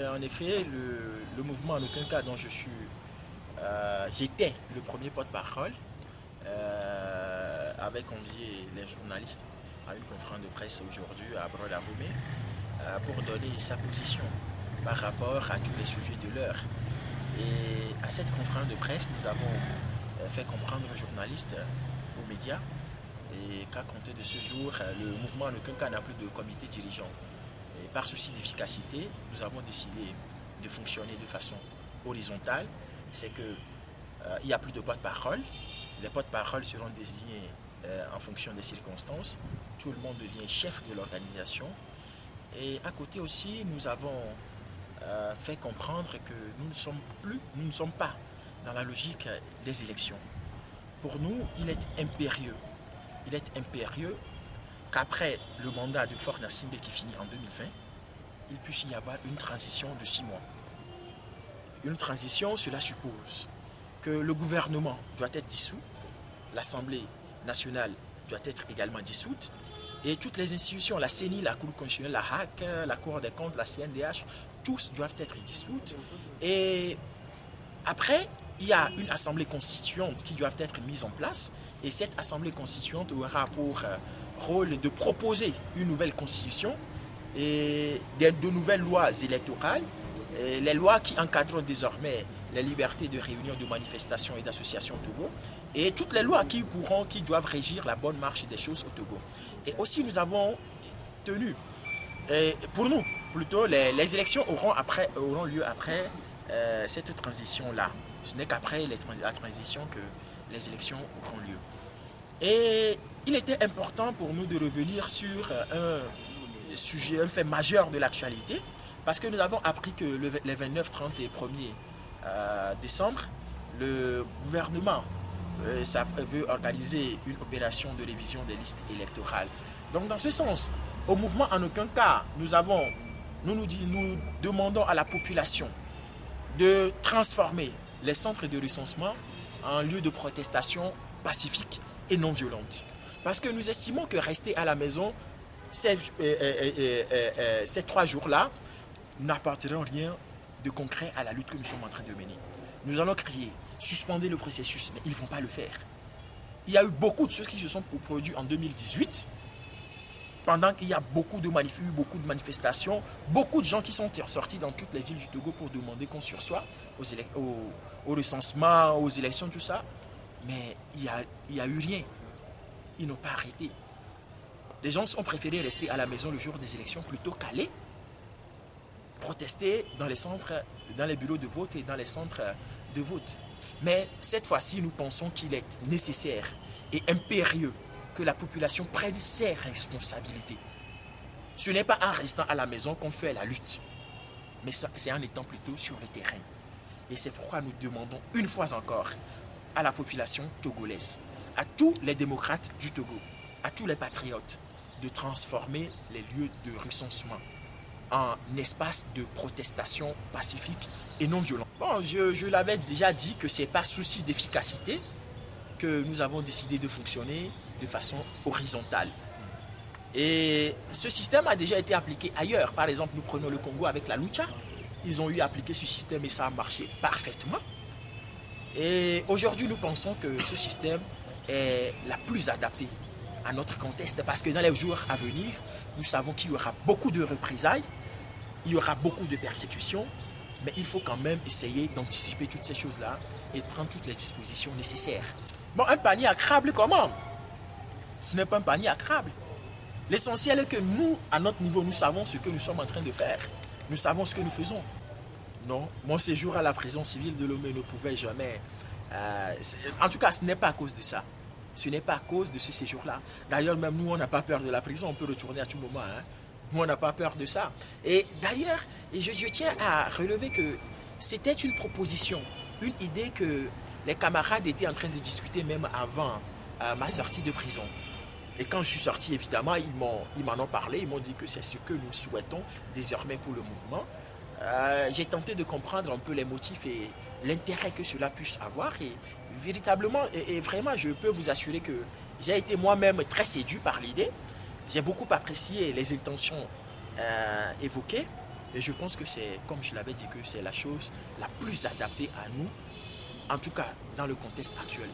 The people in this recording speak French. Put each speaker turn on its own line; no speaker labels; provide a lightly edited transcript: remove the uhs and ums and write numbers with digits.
En effet, le mouvement, en aucun cas dont j'étais le premier porte-parole, avait convié les journalistes à une conférence de presse aujourd'hui à Broda-Roubaix pour donner sa position par rapport à tous les sujets de l'heure. Et à cette conférence de presse, nous avons fait comprendre aux journalistes, aux médias, et qu'à compter de ce jour, le mouvement en aucun cas n'a plus de comité dirigeant. Et par souci d'efficacité, nous avons décidé de fonctionner de façon horizontale. C'est que il n'y a plus de porte-parole. Les porte-paroles seront désignés en fonction des circonstances. Tout le monde devient chef de l'organisation. Et à côté aussi, nous avons fait comprendre que nous ne sommes pas dans la logique des élections. Pour nous, il est impérieux qu'après le mandat de Faure Gnassingbé qui finit en 2020, il puisse y avoir une transition de 6 mois. Une transition, cela suppose que le gouvernement doit être dissous, l'Assemblée nationale doit être également dissoute, et toutes les institutions, la CENI, la Cour constitutionnelle, la HAC, la Cour des comptes, la CNDH, tous doivent être dissoutes. Et après, il y a une assemblée constituante qui doit être mise en place, et cette assemblée constituante aura pour rôle de proposer une nouvelle constitution et de nouvelles lois électorales, et les lois qui encadrent désormais les libertés de réunion, de manifestation et d'association au Togo, et toutes les lois qui doivent régir la bonne marche des choses au Togo. Et aussi, nous avons tenu, pour nous, plutôt, les élections auront lieu après cette transition-là. Ce n'est qu'après la transition que les élections auront lieu. Et il était important pour nous de revenir sur un fait majeur de l'actualité, parce que nous avons appris que les 29, 30 et 1er décembre, le gouvernement veut organiser une opération de révision des listes électorales. Donc dans ce sens, au mouvement, en aucun cas, nous demandons à la population de transformer les centres de recensement en lieu de protestation pacifique et non violente. Parce que nous estimons que rester à la maison ces 3 jours-là n'apporteront rien de concret à la lutte que nous sommes en train de mener. Nous allons crier, suspendre le processus, mais ils ne vont pas le faire. Il y a eu beaucoup de choses qui se sont produites en 2018, pendant qu'il y a beaucoup de manifestations, beaucoup de gens qui sont sortis dans toutes les villes du Togo pour demander qu'on sursoit au recensement, aux élections, tout ça. Mais il n'y a eu rien. Ils n'ont pas arrêté. Les gens ont préféré rester à la maison le jour des élections plutôt qu'aller protester dans les centres, dans les bureaux de vote et dans les centres de vote. Mais cette fois-ci, nous pensons qu'il est nécessaire et impérieux que la population prenne ses responsabilités. Ce n'est pas en restant à la maison qu'on fait la lutte, mais c'est en étant plutôt sur le terrain. Et c'est pourquoi nous demandons une fois encore à la population togolaise, à tous les démocrates du Togo, à tous les patriotes, de transformer les lieux de recensement en espace de protestation pacifique et non violent. Bon, je l'avais déjà dit que ce n'est pas souci d'efficacité que nous avons décidé de fonctionner de façon horizontale. Et ce système a déjà été appliqué ailleurs. Par exemple, nous prenons le Congo avec la Lucha. Ils ont eu appliqué ce système et ça a marché parfaitement. Et aujourd'hui, nous pensons que ce système est la plus adaptée à notre contexte parce que dans les jours à venir, nous savons qu'il y aura beaucoup de représailles, il y aura beaucoup de persécutions, mais il faut quand même essayer d'anticiper toutes ces choses-là et de prendre toutes les dispositions nécessaires. Bon, un panier à crabe, comment? Ce n'est pas un panier à crabe. L'essentiel est que nous, à notre niveau, nous savons ce que nous sommes en train de faire. Nous savons ce que nous faisons. Non, mon séjour à la prison civile de Lomé ne pouvait jamais... en tout cas, ce n'est pas à cause de ça. Ce n'est pas à cause de ce séjour-là. D'ailleurs, même nous, on n'a pas peur de la prison. On peut retourner à tout moment. Hein. Nous, on n'a pas peur de ça. Et d'ailleurs, je tiens à relever que c'était une proposition, une idée que les camarades étaient en train de discuter même avant ma sortie de prison. Et quand je suis sorti, évidemment, ils m'en ont parlé. Ils m'ont dit que c'est ce que nous souhaitons désormais pour le mouvement. J'ai tenté de comprendre un peu les motifs et l'intérêt que cela puisse avoir. Et véritablement, et vraiment, je peux vous assurer que j'ai été moi-même très séduit par l'idée. J'ai beaucoup apprécié les intentions évoquées. Et je pense que c'est, comme je l'avais dit, que c'est la chose la plus adaptée à nous, en tout cas dans le contexte actuel.